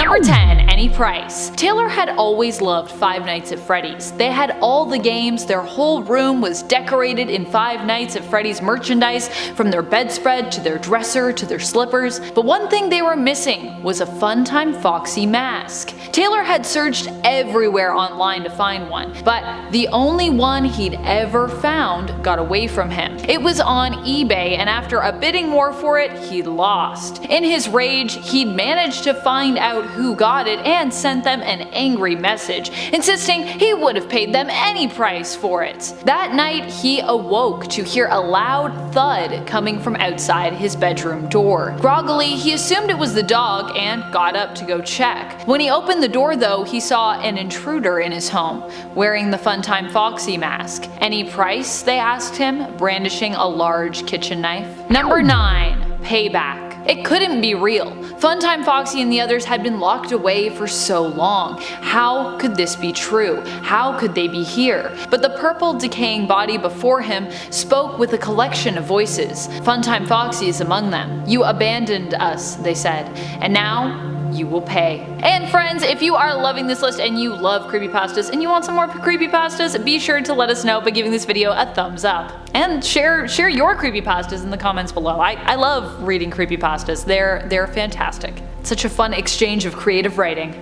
Number 10. Any Price. Taylor had always loved Five Nights at Freddy's. They had all the games, their whole room was decorated in Five Nights at Freddy's merchandise, from their bedspread to their dresser to their slippers, but one thing they were missing was a Funtime Foxy mask. Taylor had searched everywhere online to find one, but the only one he'd ever found got away from him. It was on eBay, and after a bidding war for it, he lost. In his rage, he'd managed to find out who got it and sent them an angry message, insisting he would have paid them any price for it. That night, he awoke to hear a loud thud coming from outside his bedroom door. Groggily, he assumed it was the dog and got up to go check. When he opened the door though, he saw an intruder in his home, wearing the Funtime Foxy mask. Any price? They asked him, brandishing a large kitchen knife. Number 9. Payback. It couldn't be real. Funtime Foxy and the others had been locked away for so long. How could this be true? How could they be here? But the purple decaying body before him spoke with a collection of voices. Funtime Foxy is among them. You abandoned us, they said, and now you will pay. And friends, if you are loving this list and you love creepypastas and you want some more creepypastas, be sure to let us know by giving this video a thumbs up. And share your creepypastas in the comments below. I love reading creepypastas. They're fantastic. Such a fun exchange of creative writing.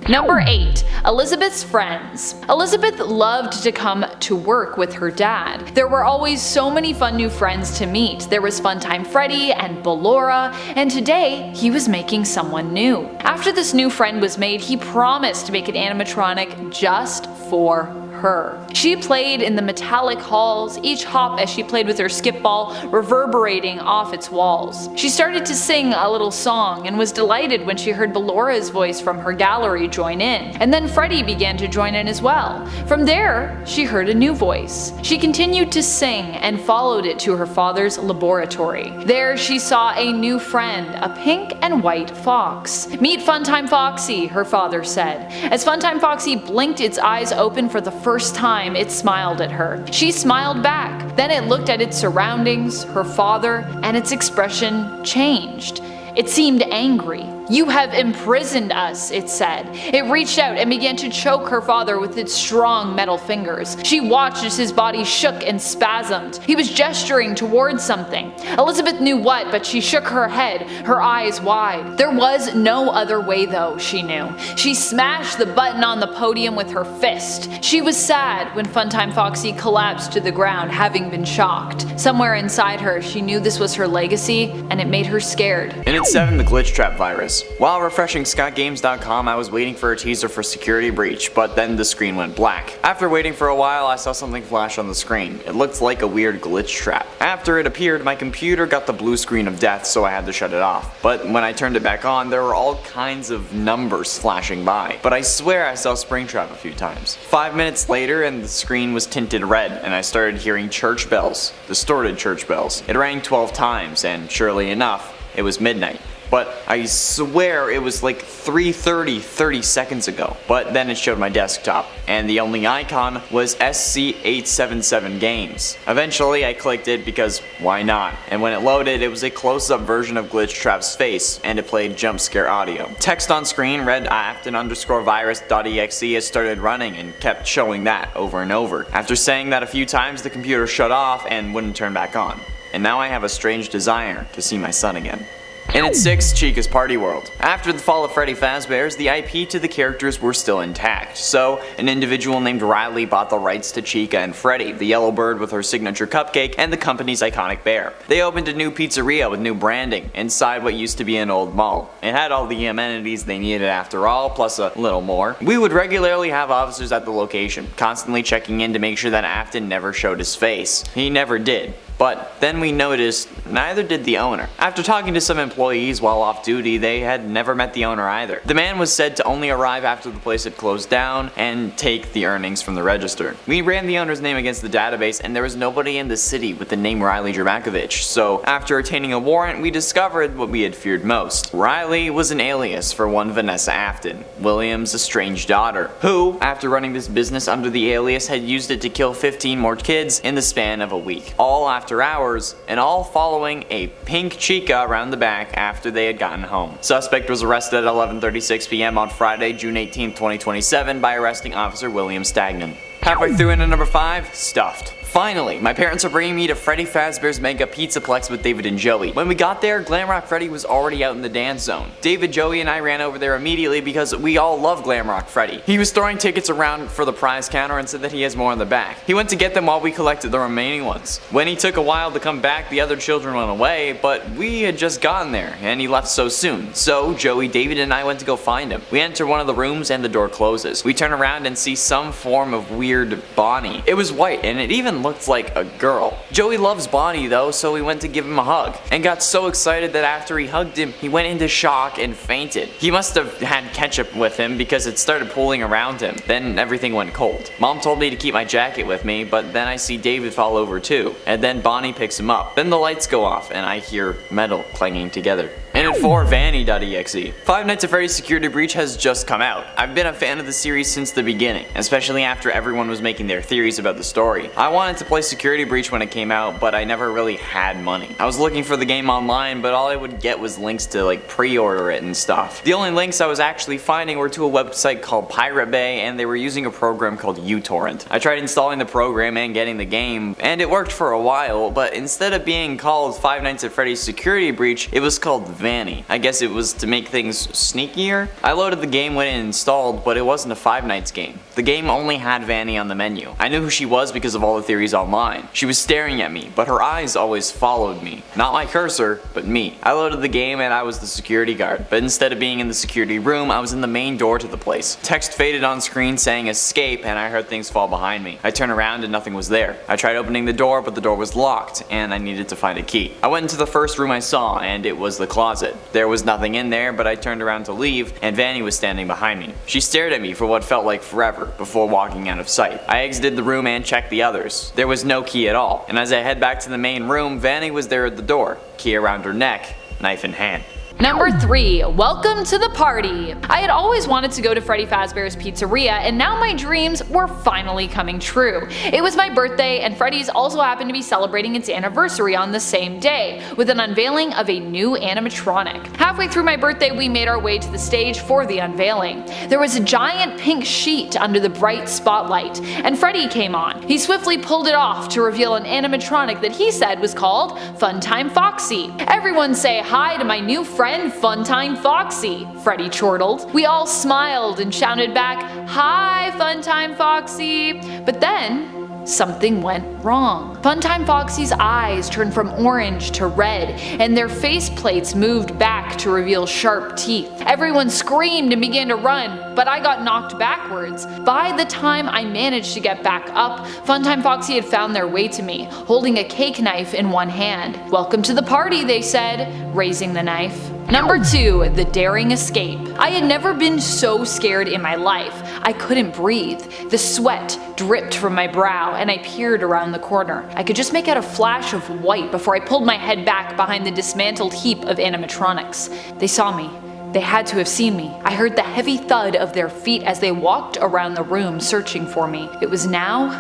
Number 8. Elizabeth's friends. Elizabeth loved to come to work with her dad. There were always so many fun new friends to meet. There was Funtime Freddy and Ballora, and today he was making someone new. After this new friend was made, he promised to make an animatronic just for her. She played in the metallic halls, each hop as she played with her skip ball reverberating off its walls. She started to sing a little song and was delighted when she heard Ballora's voice from her gallery join in, and then Freddy began to join in as well. From there, she heard a new voice. She continued to sing and followed it to her father's laboratory. There she saw a new friend, a pink and white fox. Meet Funtime Foxy, her father said. As Funtime Foxy blinked its eyes open for the first time, it smiled at her. She smiled back. Then it looked at its surroundings, her father, and its expression changed. It seemed angry. You have imprisoned us, it said. It reached out and began to choke her father with its strong metal fingers. She watched as his body shook and spasmed. He was gesturing towards something. Elizabeth knew what, but she shook her head, her eyes wide. There was no other way though, she knew. She smashed the button on the podium with her fist. She was sad when Funtime Foxy collapsed to the ground, having been shocked. Somewhere inside her, she knew this was her legacy, and it made her scared. And it's 7, the glitch trap virus. While refreshing scottgames.com, I was waiting for a teaser for Security Breach, but then the screen went black. After waiting for a while, I saw something flash on the screen. It looked like a weird glitch trap. After it appeared, my computer got the blue screen of death, so I had to shut it off. But when I turned it back on, there were all kinds of numbers flashing by. But I swear I saw Springtrap a few times. 5 minutes later, and the screen was tinted red, and I started hearing church bells. Distorted church bells. It rang 12 times, and surely enough, it was midnight. But I swear it was like 3:30 30 seconds ago. But then it showed my desktop, and the only icon was SC877 Games. Eventually I clicked it because why not? And when it loaded, it was a close-up version of Glitch Trap's face, and it played jump scare audio. Text on screen read afton_virus.exe has started running and kept showing that over and over. After saying that a few times, the computer shut off and wouldn't turn back on. And now I have a strange desire to see my son again. And at 6, Chica's Party World. After the fall of Freddy Fazbear's, the IP to the characters were still intact, so an individual named Riley bought the rights to Chica and Freddy, the yellow bird with her signature cupcake, and the company's iconic bear. They opened a new pizzeria with new branding, inside what used to be an old mall. It had all the amenities they needed after all, plus a little more. We would regularly have officers at the location, constantly checking in to make sure that Afton never showed his face. He never did. But then we noticed neither did the owner. After talking to some employees while off duty, they had never met the owner either. The man was said to only arrive after the place had closed down and take the earnings from the register. We ran the owner's name against the database, and there was nobody in the city with the name Riley Dramakovich, so after obtaining a warrant, we discovered what we had feared most. Riley was an alias for one Vanessa Afton, William's estranged daughter, who, after running this business under the alias, had used it to kill 15 more kids in the span of a week. All after hours, and all following a pink Chica around the back after they had gotten home. Suspect was arrested at 11:36 p.m. on Friday, June 18, 2027 by arresting Officer William Stagnan. Halfway through into number 5, Stuffed. Finally, my parents are bringing me to Freddy Fazbear's Mega Pizzaplex with David and Joey. When we got there, Glamrock Freddy was already out in the dance zone. David, Joey, and I ran over there immediately because we all love Glamrock Freddy. He was throwing tickets around for the prize counter and said that he has more in the back. He went to get them while we collected the remaining ones. When he took a while to come back, the other children went away, but we had just gotten there, and he left so soon. So, Joey, David, and I went to go find him. We enter one of the rooms and the door closes. We turn around and see some form of weird Bonnie. It was white, and it even looked like a girl. Joey loves Bonnie though, so we went to give him a hug, and got so excited that after he hugged him, he went into shock and fainted. He must have had ketchup with him because it started pooling around him. Then everything went cold. Mom told me to keep my jacket with me, but then I see David fall over too, and then Bonnie picks him up. Then the lights go off, and I hear metal clanging together. And at 4, Vanny.exe. Five Nights at Freddy's Security Breach has just come out. I've been a fan of the series since the beginning, especially after everyone was making their theories about the story. I wanted to play Security Breach when it came out, but I never really had money. I was looking for the game online, but all I would get was links to like pre-order it and stuff. The only links I was actually finding were to a website called Pirate Bay, and they were using a program called uTorrent. I tried installing the program and getting the game, and it worked for a while, but instead of being called Five Nights at Freddy's Security Breach, it was called Vanny. I guess it was to make things sneakier. I loaded the game when it installed, but it wasn't a Five Nights game. The game only had Vanny on the menu. I knew who she was because of all the theories online. She was staring at me, but her eyes always followed me. Not my cursor, but me. I loaded the game and I was the security guard, but instead of being in the security room, I was in the main door to the place. Text faded on screen saying escape, and I heard things fall behind me. I turned around and nothing was there. I tried opening the door, but the door was locked, and I needed to find a key. I went into the first room I saw, and it was the closet. There was nothing in there, but I turned around to leave, and Vanny was standing behind me. She stared at me for what felt like forever, before walking out of sight. I exited the room and checked the others. There was no key at all, and as I head back to the main room, Vanny was there at the door, key around her neck, knife in hand. Number 3, welcome to the party. I had always wanted to go to Freddy Fazbear's Pizzeria, and now my dreams were finally coming true. It was my birthday, and Freddy's also happened to be celebrating its anniversary on the same day, with an unveiling of a new animatronic. Halfway through my birthday, we made our way to the stage for the unveiling. There was a giant pink sheet under the bright spotlight, and Freddy came on. He swiftly pulled it off to reveal an animatronic that he said was called Funtime Foxy. Everyone say hi to my new friend Funtime Foxy, Freddy chortled. We all smiled and shouted back, "Hi, Funtime Foxy!" But then, something went wrong. Funtime Foxy's eyes turned from orange to red, and their face plates moved back to reveal sharp teeth. Everyone screamed and began to run, but I got knocked backwards. By the time I managed to get back up, Funtime Foxy had found their way to me, holding a cake knife in one hand. "Welcome to the party," they said, raising the knife. Number 2, the daring escape. I had never been so scared in my life. I couldn't breathe. The sweat dripped from my brow, and I peered around the corner. I could just make out a flash of white before I pulled my head back behind the dismantled heap of animatronics. They saw me. They had to have seen me. I heard the heavy thud of their feet as they walked around the room searching for me. It was now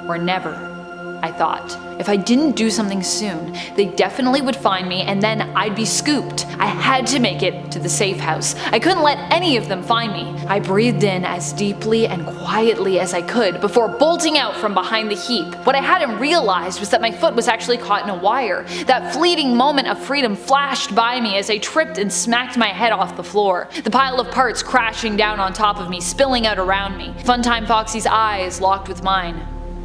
or never, I thought. If I didn't do something soon, they definitely would find me, and then I'd be scooped. I had to make it to the safe house. I couldn't let any of them find me. I breathed in as deeply and quietly as I could before bolting out from behind the heap. What I hadn't realized was that my foot was actually caught in a wire. That fleeting moment of freedom flashed by me as I tripped and smacked my head off the floor. The pile of parts crashing down on top of me, spilling out around me. Funtime Foxy's eyes locked with mine.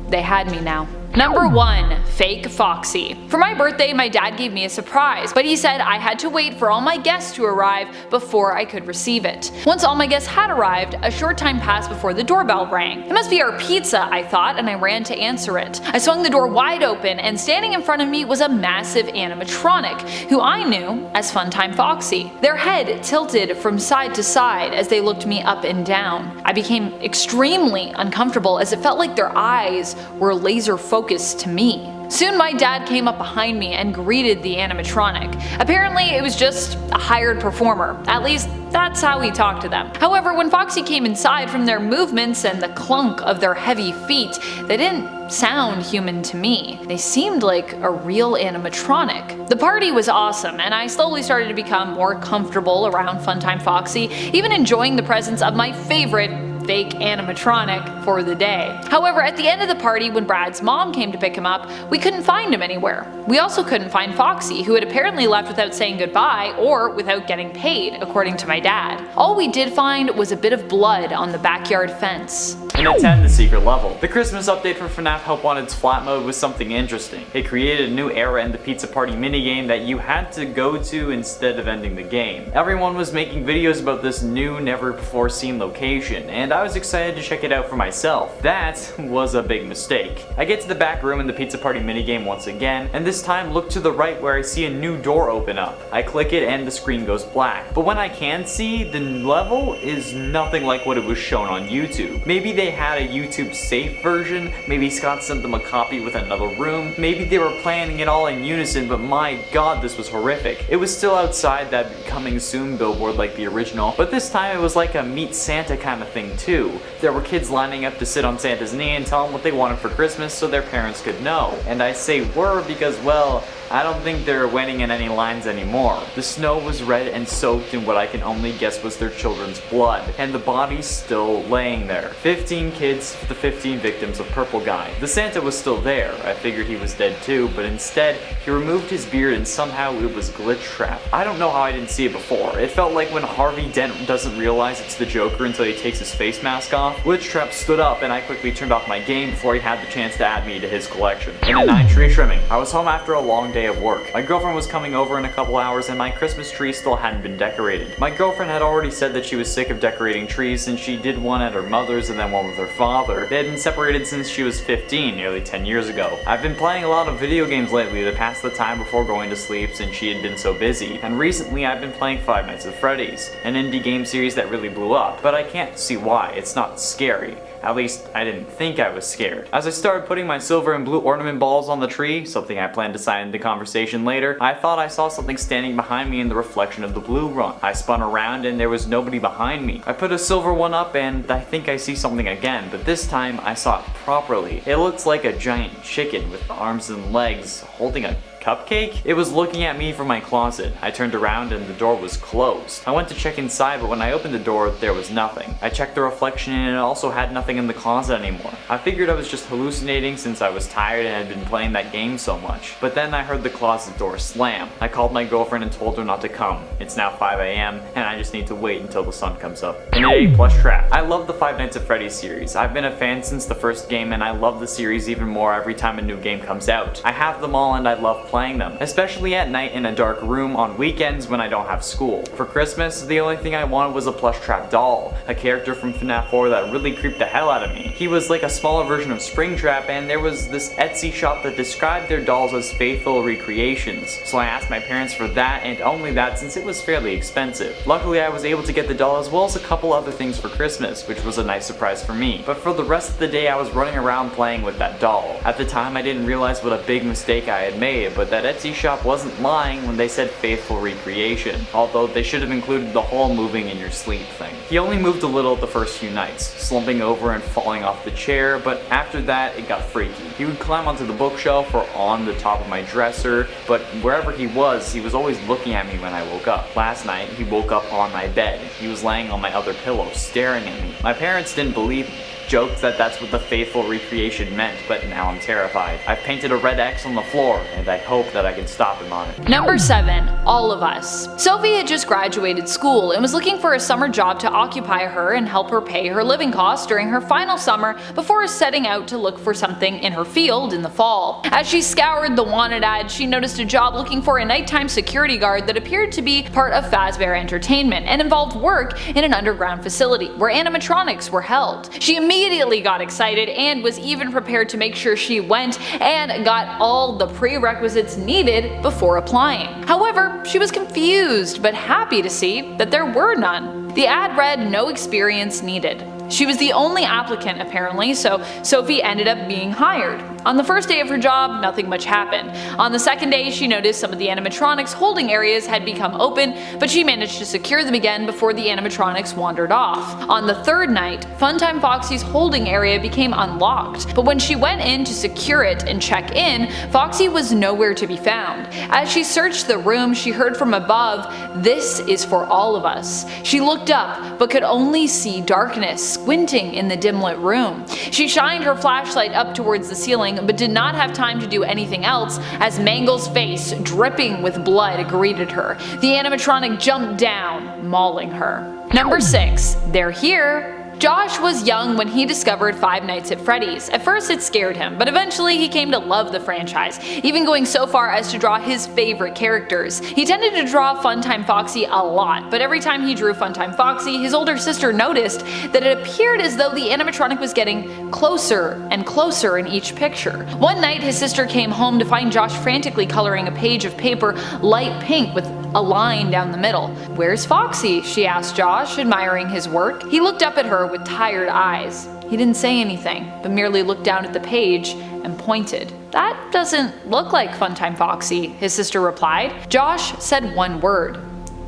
They had me now. Number 1, Fake Foxy. For my birthday, my dad gave me a surprise, but he said I had to wait for all my guests to arrive before I could receive it. Once all my guests had arrived, a short time passed before the doorbell rang. It must be our pizza, I thought, and I ran to answer it. I swung the door wide open, and standing in front of me was a massive animatronic, who I knew as Funtime Foxy. Their head tilted from side to side as they looked me up and down. I became extremely uncomfortable as it felt like their eyes were laser focused to me. Soon my dad came up behind me and greeted the animatronic. Apparently it was just a hired performer, at least that's how he talked to them. However, when Foxy came inside, from their movements and the clunk of their heavy feet, they didn't sound human to me. They seemed like a real animatronic. The party was awesome, and I slowly started to become more comfortable around Funtime Foxy, even enjoying the presence of my favorite fake animatronic for the day. However, at the end of the party, when Brad's mom came to pick him up, we couldn't find him anywhere. We also couldn't find Foxy, who had apparently left without saying goodbye or without getting paid, according to my dad. All we did find was a bit of blood on the backyard fence. And at 10, the secret level. The Christmas update for FNAF Help Wanted's flat mode was something interesting. It created a new era in the pizza party minigame that you had to go to instead of ending the game. Everyone was making videos about this new, never before seen location, and I was excited to check it out for myself. That was a big mistake. I get to the back room in the pizza party minigame once again, and this time look to the right where I see a new door open up. I click it and the screen goes black. But when I can see, the level is nothing like what it was shown on YouTube. Maybe they had a YouTube safe version, maybe Scott sent them a copy with another room, maybe they were planning it all in unison, but my god, this was horrific. It was still outside that coming soon billboard like the original, but this time it was like a meet Santa kind of thing too. There were kids lining up to sit on Santa's knee and tell him what they wanted for Christmas so their parents could know. And I say were because, well, I don't think they're waiting in any lines anymore. The snow was red and soaked in what I can only guess was their children's blood, and the body's still laying there. 15 kids for the 15 victims of Purple Guy. The Santa was still there. I figured he was dead too, but instead, he removed his beard and somehow it was glitch trapped. I don't know how I didn't see it before. It felt like when Harvey Dent doesn't realize it's the Joker until he takes his face mask off. Glitch Trap stood up and I quickly turned off my game before he had the chance to add me to his collection. In a 9-tree trimming. I was home after a long day of work. My girlfriend was coming over in a couple hours and my Christmas tree still hadn't been decorated. My girlfriend had already said that she was sick of decorating trees since she did one at her mother's and then one with her father. They had been separated since she was 15, nearly 10 years ago. I've been playing a lot of video games lately to pass the time before going to sleep since she had been so busy. And recently I've been playing Five Nights at Freddy's, an indie game series that really blew up. But I can't see why. It's not scary. At least, I didn't think I was scared. As I started putting my silver and blue ornament balls on the tree, something I plan to sign into conversation later, I thought I saw something standing behind me in the reflection of the blue one. I spun around and there was nobody behind me. I put a silver one up and I think I see something again, but this time I saw it properly. It looks like a giant chicken with arms and legs holding a cupcake? It was looking at me from my closet. I turned around and the door was closed. I went to check inside, but when I opened the door, there was nothing. I checked the reflection and it also had nothing in the closet anymore. I figured I was just hallucinating since I was tired and had been playing that game so much. But then I heard the closet door slam. I called my girlfriend and told her not to come. It's now 5 AM and I just need to wait until the sun comes up. An 8 plus trap. I love the Five Nights at Freddy series. I've been a fan since the first game and I love the series even more every time a new game comes out. I have them all and I love playing them, especially at night in a dark room on weekends when I don't have school. For Christmas, the only thing I wanted was a plush trap doll, a character from FNAF 4 that really creeped the hell out of me. He was like a smaller version of Springtrap, and there was this Etsy shop that described their dolls as faithful recreations. So I asked my parents for that and only that since it was fairly expensive. Luckily I was able to get the doll as well as a couple other things for Christmas, which was a nice surprise for me. But for the rest of the day I was running around playing with that doll. At the time I didn't realize what a big mistake I had made, but that Etsy shop wasn't lying when they said faithful recreation, although they should have included the whole moving in your sleep thing. He only moved a little the first few nights, slumping over and falling off the chair, but after that it got freaky. He would climb onto the bookshelf or on the top of my dresser, but wherever he was always looking at me when I woke up. Last night he woke up on my bed. He was laying on my other pillow staring at me. My parents didn't believe me. Joked that that's what the faithful recreation meant, but now I'm terrified. I've painted a red X on the floor, and I hope that I can stop him on it. Number 7. All of Us. Sophie had just graduated school and was looking for a summer job to occupy her and help her pay her living costs during her final summer before setting out to look for something in her field in the fall. As she scoured the wanted ads, she noticed a job looking for a nighttime security guard that appeared to be part of Fazbear Entertainment and involved work in an underground facility where animatronics were held. She immediately got excited and was even prepared to make sure she went and got all the prerequisites needed before applying. However, she was confused but happy to see that there were none. The ad read no experience needed. She was the only applicant apparently, so Sophie ended up being hired. On the first day of her job, nothing much happened. On the second day, she noticed some of the animatronics holding areas had become open, but she managed to secure them again before the animatronics wandered off. On the third night, Funtime Foxy's holding area became unlocked, but when she went in to secure it and check in, Foxy was nowhere to be found. As she searched the room, she heard from above, "This is for all of us." She looked up, but could only see darkness squinting in the dim-lit room. She shined her flashlight up towards the ceiling, but did not have time to do anything else as Mangle's face, dripping with blood, greeted her. The animatronic jumped down, mauling her. Number 6. They're here. Josh was young when he discovered Five Nights at Freddy's. At first it scared him, but eventually he came to love the franchise, even going so far as to draw his favorite characters. He tended to draw Funtime Foxy a lot, but every time he drew Funtime Foxy, his older sister noticed that it appeared as though the animatronic was getting closer and closer in each picture. One night his sister came home to find Josh frantically coloring a page of paper light pink with a line down the middle. "Where's Foxy?" she asked Josh, admiring his work. He looked up at her with tired eyes. He didn't say anything, but merely looked down at the page and pointed. "That doesn't look like Funtime Foxy," his sister replied. Josh said one word: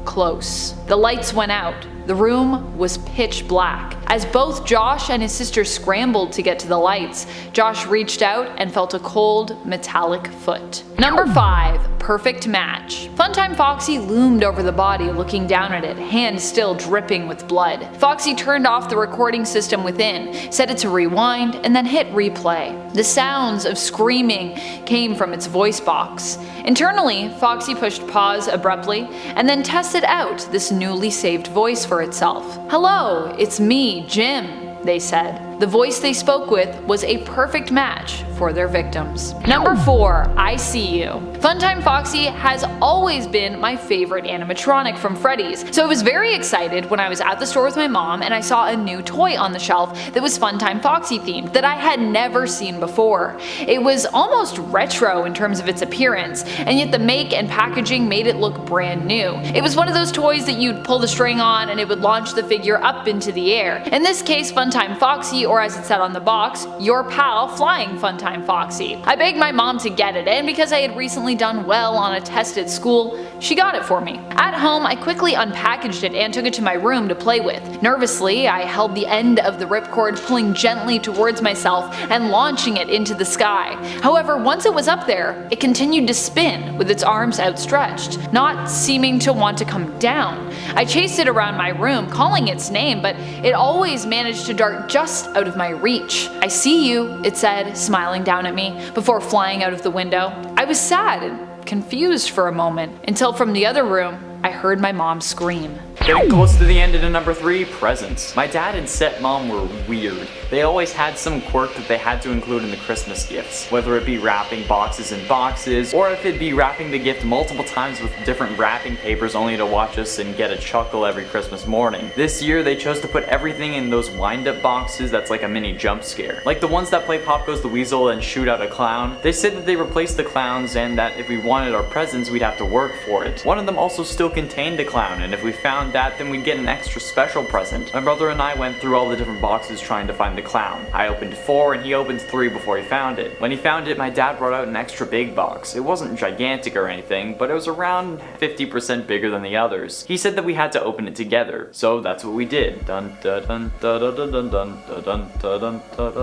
"Close." The lights went out. The room was pitch black. As both Josh and his sister scrambled to get to the lights, Josh reached out and felt a cold, metallic foot. Number 5. Perfect match. Funtime Foxy loomed over the body, looking down at it, hands still dripping with blood. Foxy turned off the recording system within, set it to rewind, and then hit replay. The sounds of screaming came from its voice box. Internally, Foxy pushed pause abruptly, and then tested out this newly saved voice for itself. "Hello, it's me, Jim," they said. The voice they spoke with was a perfect match for their victims. Number 4. I See You. Funtime Foxy has always been my favorite animatronic from Freddy's, so I was very excited when I was at the store with my mom and I saw a new toy on the shelf that was Funtime Foxy themed that I had never seen before. It was almost retro in terms of its appearance, and yet the make and packaging made it look brand new. It was one of those toys that you'd pull the string on and it would launch the figure up into the air. In this case, Funtime Foxy, or as it said on the box, your pal Flying Funtime Foxy. I begged my mom to get it, and because I had recently done well on a test at school, she got it for me. At home, I quickly unpackaged it and took it to my room to play with. Nervously, I held the end of the ripcord, pulling gently towards myself and launching it into the sky. However, once it was up there, it continued to spin with its arms outstretched, not seeming to want to come down. I chased it around my room, calling its name, but it always managed to dart just out of my reach. "I see you," it said, smiling down at me, before flying out of the window. I was sad and confused for a moment, until from the other room, I heard my mom scream. Getting close to the end of number 3, presents. My dad and stepmom were weird. They always had some quirk that they had to include in the Christmas gifts, whether it be wrapping boxes in boxes, or if it be wrapping the gift multiple times with different wrapping papers only to watch us and get a chuckle every Christmas morning. This year they chose to put everything in those wind-up boxes that's like a mini jump scare. Like the ones that play Pop Goes the Weasel and shoot out a clown. They said that they replaced the clowns and that if we wanted our presents we'd have to work for it. One of them also still contained a clown, and if we found that, then we'd get an extra special present. My brother and I went through all the different boxes trying to find the clown. I opened 4 and he opened 3 before he found it. When he found it, my dad brought out an extra big box. It wasn't gigantic or anything, but it was around 50% bigger than the others. He said that we had to open it together, so that's what we did. Dun dun dun dun dun dun dun dun dun dun dun.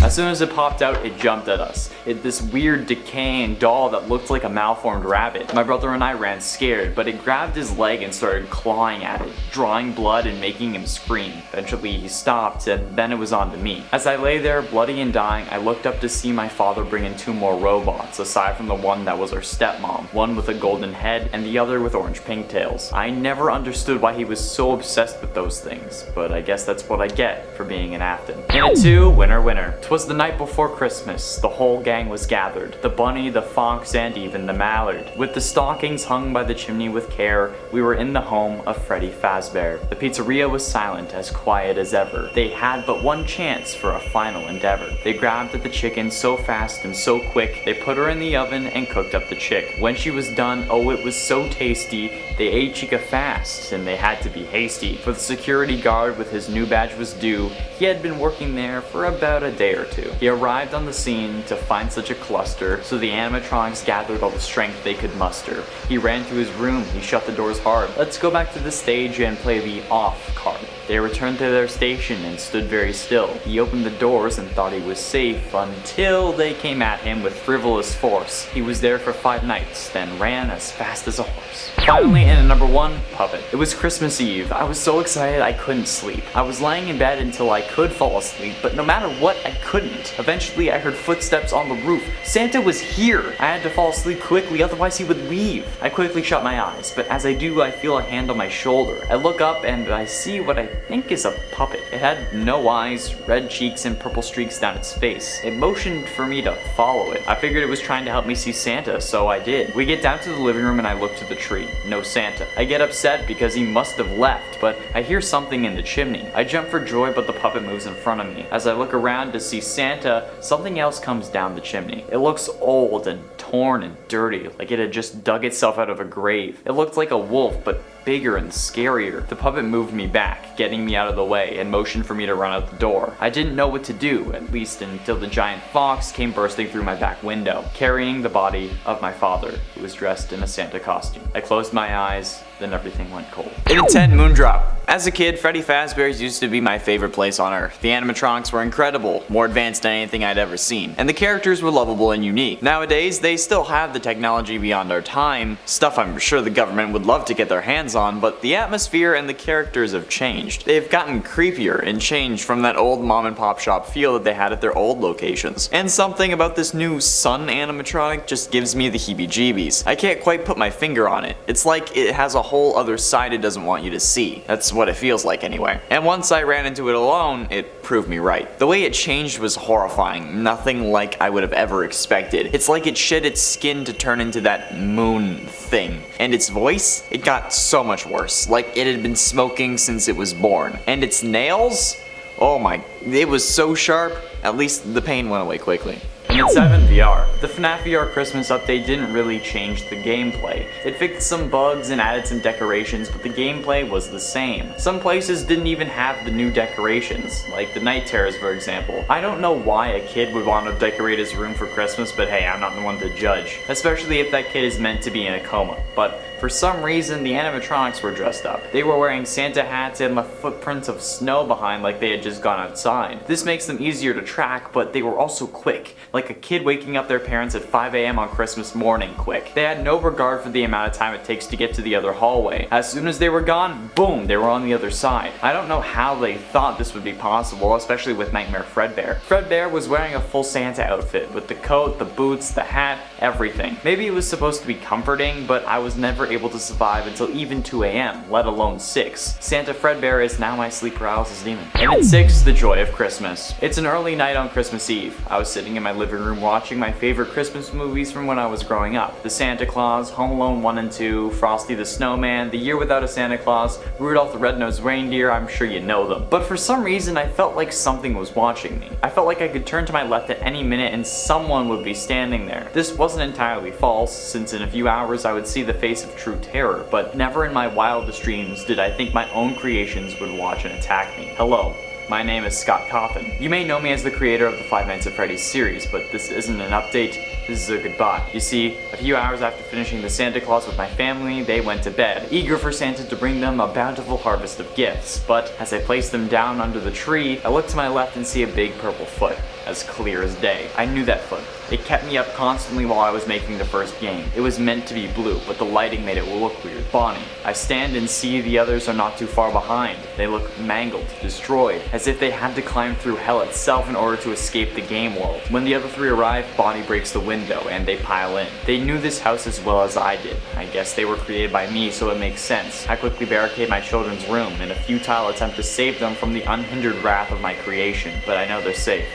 As soon as it popped out, it jumped at us. This weird decaying doll that looked like a malformed rabbit. My brother and I ran scared, but it grabbed his leg and started clawing at it, drawing blood and making him scream. Eventually he stopped, and then it was on to me. As I lay there, bloody and dying, I looked up to see my father bring in 2 more robots, aside from the one that was our stepmom, one with a golden head and the other with orange pigtails. I never understood why he was so obsessed with those things, but I guess that's what I get for being an Afton. And a 2, winner winner. 'Twas the night before Christmas, the whole gang was gathered, the bunny, the fox, and even the mallard. With the stockings hung by the chimney with care, we were in the home of Freddy Fazbear. The pizzeria was silent, as quiet as ever. They had but one chance for a final endeavor. They grabbed at the chicken so fast and so quick, they put her in the oven and cooked up the chick. When she was done, oh it was so tasty, they ate chica fast, and they had to be hasty. For the security guard with his new badge was due, he had been working there for about a day or two. He arrived on the scene to find such a cluster, so the animatronics gathered all the strength they could muster. He ran to his room, he shut the doors hard. Let's go back to the stage and play the off card. They returned to their station and stood very still. He opened the doors and thought he was safe until they came at him with frivolous force. He was there for 5 nights, then ran as fast as a horse. Finally, in at number 1, Puppet. It was Christmas Eve. I was so excited I couldn't sleep. I was lying in bed until I could fall asleep, but no matter what, I couldn't. Eventually, I heard footsteps on the roof. Santa was here! I had to fall asleep quickly, otherwise he would leave. I quickly shut my eyes, but as I do, I feel a hand on my shoulder. I look up and I see what I think is a puppet. It had no eyes, red cheeks, and purple streaks down its face. It motioned for me to follow it. I figured it was trying to help me see Santa, so I did. We get down to the living room and I look to the tree. No Santa. I get upset because he must have left, but I hear something in the chimney. I jump for joy, but the puppet moves in front of me. As I look around to see Santa, something else comes down the chimney. It looks old and torn and dirty, like it had just dug itself out of a grave. It looked like a wolf, but bigger and scarier. The puppet moved me back, getting me out of the way, and motioned for me to run out the door. I didn't know what to do, at least until the giant fox came bursting through my back window, carrying the body of my father, who was dressed in a Santa costume. I closed my eyes, then everything went cold. In a 10, Moondrop. As a kid, Freddy Fazbear's used to be my favorite place on Earth. The animatronics were incredible, more advanced than anything I'd ever seen, and the characters were lovable and unique. Nowadays, they still have the technology beyond our time, stuff I'm sure the government would love to get their hands on, but the atmosphere and the characters have changed. They've gotten creepier and changed from that old mom and pop shop feel that they had at their old locations. And something about this new sun animatronic just gives me the heebie-jeebies. I can't quite put my finger on it. It's like it has a whole other side it doesn't want you to see. That's what it feels like anyway. And once I ran into it alone, it proved me right. The way it changed was horrifying, nothing like I would have ever expected. It's like it shed its skin to turn into that moon thing. And its voice, it got so much worse, like it had been smoking since it was born. And its nails? Oh my, it was so sharp, at least the pain went away quickly. And at 7, VR. The FNAF VR Christmas update didn't really change the gameplay. It fixed some bugs and added some decorations, but the gameplay was the same. Some places didn't even have the new decorations, like the night terrors for example. I don't know why a kid would want to decorate his room for Christmas, but hey, I'm not the one to judge. Especially if that kid is meant to be in a coma. But for some reason, the animatronics were dressed up. They were wearing Santa hats and left footprints of snow behind like they had just gone outside. This makes them easier to track, but they were also quick, like a kid waking up their parents at 5 a.m. on Christmas morning quick. They had no regard for the amount of time it takes to get to the other hallway. As soon as they were gone, boom, they were on the other side. I don't know how they thought this would be possible, especially with Nightmare Fredbear. Fredbear was wearing a full Santa outfit, with the coat, the boots, the hat, everything. Maybe it was supposed to be comforting, but I was never able to survive until even 2 a.m., let alone 6. Santa Fredbear is now my sleep paralysis demon. And at 6, the joy of Christmas. It's an early night on Christmas Eve. I was sitting in my living room watching my favorite Christmas movies from when I was growing up. The Santa Claus, Home Alone 1 and 2, Frosty the Snowman, The Year Without a Santa Claus, Rudolph the Red-Nosed Reindeer, I'm sure you know them. But for some reason, I felt like something was watching me. I felt like I could turn to my left at any minute and someone would be standing there. This wasn't entirely false, since in a few hours I would see the face of true terror, but never in my wildest dreams did I think my own creations would watch and attack me. Hello. My name is Scott Coffin. You may know me as the creator of the Five Nights at Freddy's series, but this isn't an update, this is a goodbye. You see, a few hours after finishing the Santa Claus with my family, they went to bed, eager for Santa to bring them a bountiful harvest of gifts. But as I placed them down under the tree, I look to my left and see a big purple foot, as clear as day. I knew that foot. It kept me up constantly while I was making the first game. It was meant to be blue, but the lighting made it look weird. Bonnie. I stand and see the others are not too far behind. They look mangled, destroyed, as if they had to climb through hell itself in order to escape the game world. When the other 3 arrive, Bonnie breaks the window and they pile in. They knew this house as well as I did. I guess they were created by me, so it makes sense. I quickly barricade my children's room in a futile attempt to save them from the unhindered wrath of my creation, but I know they're safe.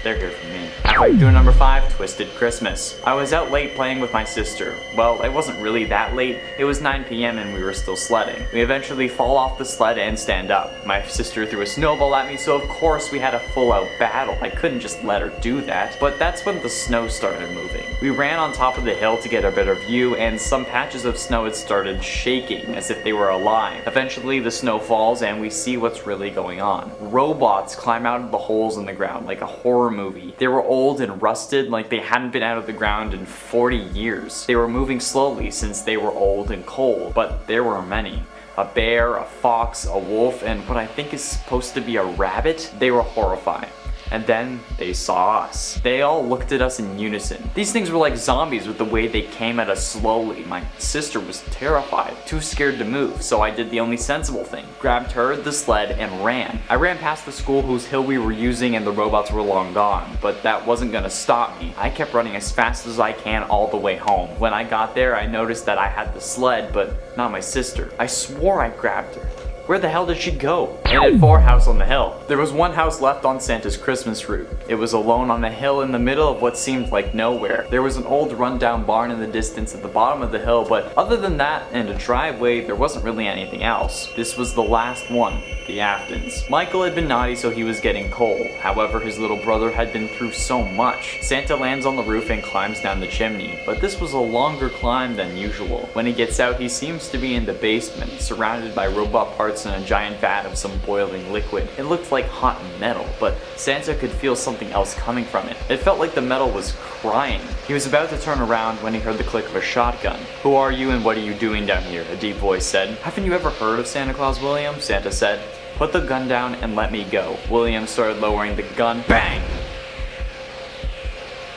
they're here for me. Halfway through number 5, Twisted Christmas. I was out late playing with my sister. Well, it wasn't really that late. It was 9 p.m. and we were still sledding. We eventually fall off the sled and stand up. My sister threw a snowball at me, so of course we had a full-out battle. I couldn't just let her do that. But that's when the snow started moving. We ran on top of the hill to get a better view, and some patches of snow had started shaking as if they were alive. Eventually the snow falls and we see what's really going on. Robots climb out of the holes in the ground like a horror movie. They were old and rusted, like they hadn't been out of the ground in 40 years. They were moving slowly since they were old and cold, but there were many. A bear, a fox, a wolf, and what I think is supposed to be a rabbit. They were horrifying. And then they saw us. They all looked at us in unison. These things were like zombies with the way they came at us slowly. My sister was terrified, too scared to move, so I did the only sensible thing. Grabbed her, the sled, and ran. I ran past the school whose hill we were using and the robots were long gone, but that wasn't gonna stop me. I kept running as fast as I can all the way home. When I got there, I noticed that I had the sled, but not my sister. I swore I grabbed her. Where the hell did she go? And at 4 house on the hill. There was one house left on Santa's Christmas route. It was alone on a hill in the middle of what seemed like nowhere. There was an old rundown barn in the distance at the bottom of the hill, but other than that and a driveway, there wasn't really anything else. This was the last one, the Aftons. Michael had been naughty, so he was getting coal. However, his little brother had been through so much. Santa lands on the roof and climbs down the chimney, but this was a longer climb than usual. When he gets out, he seems to be in the basement, surrounded by robot parts and a giant vat of some boiling liquid. It looked like hot metal, but Santa could feel something else coming from it. It felt like the metal was crying. He was about to turn around when he heard the click of a shotgun. "Who are you and what are you doing down here?" a deep voice said. "Haven't you ever heard of Santa Claus, William?" Santa said. "Put the gun down and let me go." William started lowering the gun. Bang!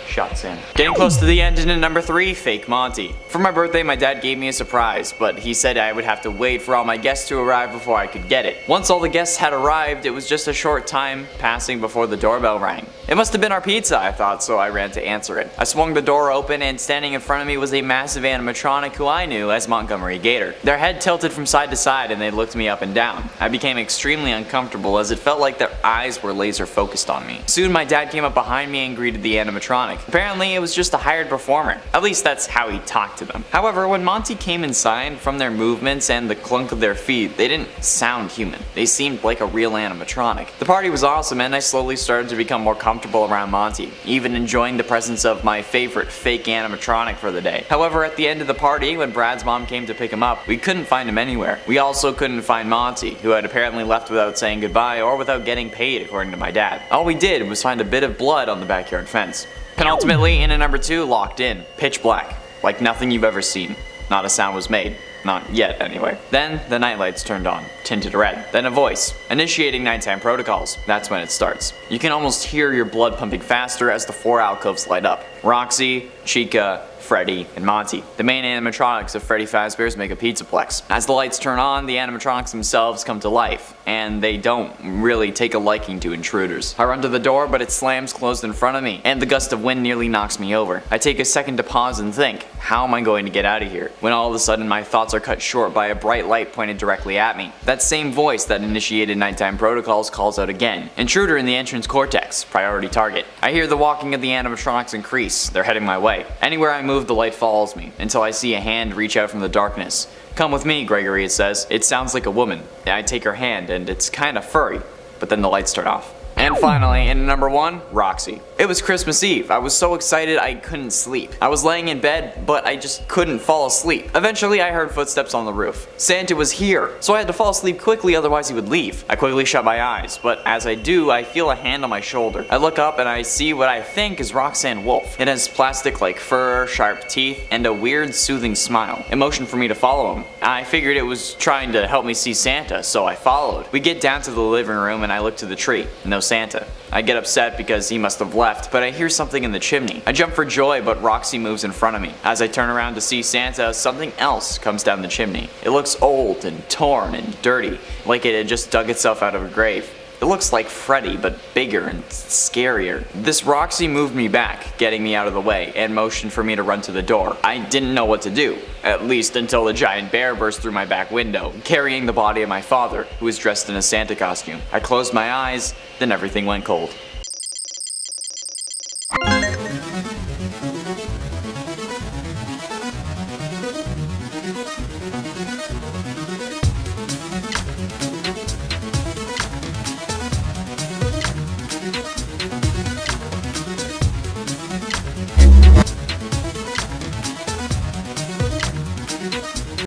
Shot Santa. Getting close to the end, and at number 3, Fake Monty. For my birthday, my dad gave me a surprise, but he said I would have to wait for all my guests to arrive before I could get it. Once all the guests had arrived, it was just a short time passing before the doorbell rang. It must have been our pizza, I thought, so I ran to answer it. I swung the door open, and standing in front of me was a massive animatronic who I knew as Montgomery Gator. Their head tilted from side to side, and they looked me up and down. I became extremely uncomfortable as it felt like their eyes were laser focused on me. Soon my dad came up behind me and greeted the animatronic. Apparently it was just a hired performer. At least that's how he talked to them. However, when Monty came inside, from their movements and the clunk of their feet, they didn't sound human. They seemed like a real animatronic. The party was awesome, and I slowly started to become more comfortable around Monty, even enjoying the presence of my favorite fake animatronic for the day. However, at the end of the party, when Brad's mom came to pick him up, we couldn't find him anywhere. We also couldn't find Monty, who had apparently left without saying goodbye or without getting paid, according to my dad. All we did was find a bit of blood on the backyard fence. Penultimately, in at number 2, Locked In. Pitch black. Like nothing you've ever seen. Not a sound was made. Not yet, anyway. Then, the nightlights turned on, tinted red. Then a voice, initiating nighttime protocols. That's when it starts. You can almost hear your blood pumping faster as the 4 alcoves light up. Roxy, Chica, Freddy, and Monty. The main animatronics of Freddy Fazbear's make a pizzaplex. As the lights turn on, the animatronics themselves come to life, and they don't really take a liking to intruders. I run to the door, but it slams closed in front of me, and the gust of wind nearly knocks me over. I take a second to pause and think, how am I going to get out of here? When all of a sudden my thoughts are cut short by a bright light pointed directly at me. That same voice that initiated nighttime protocols calls out again. Intruder in the entrance cortex, priority target. I hear the walking of the animatronics increase. They're heading my way. Anywhere I move, the light follows me, until I see a hand reach out from the darkness. "Come with me, Gregory," it says. It sounds like a woman. I take her hand, and it's kinda furry, but then the lights start off. And finally, in number 1, Roxy. It was Christmas Eve. I was so excited I couldn't sleep. I was laying in bed, but I just couldn't fall asleep. Eventually, I heard footsteps on the roof. Santa was here, so I had to fall asleep quickly, otherwise he would leave. I quickly shut my eyes, but as I do, I feel a hand on my shoulder. I look up and I see what I think is Roxanne Wolf. It has plastic like fur, sharp teeth, and a weird soothing smile. It motioned for me to follow him. I figured it was trying to help me see Santa, so I followed. We get down to the living room and I look to the tree. No Santa. I get upset because he must have left, but I hear something in the chimney. I jump for joy, but Roxy moves in front of me. As I turn around to see Santa, something else comes down the chimney. It looks old and torn and dirty, like it had just dug itself out of a grave. It looks like Freddy, but bigger and scarier. This Roxy moved me back, getting me out of the way, and motioned for me to run to the door. I didn't know what to do, at least until the giant bear burst through my back window, carrying the body of my father, who was dressed in a Santa costume. I closed my eyes, then everything went cold.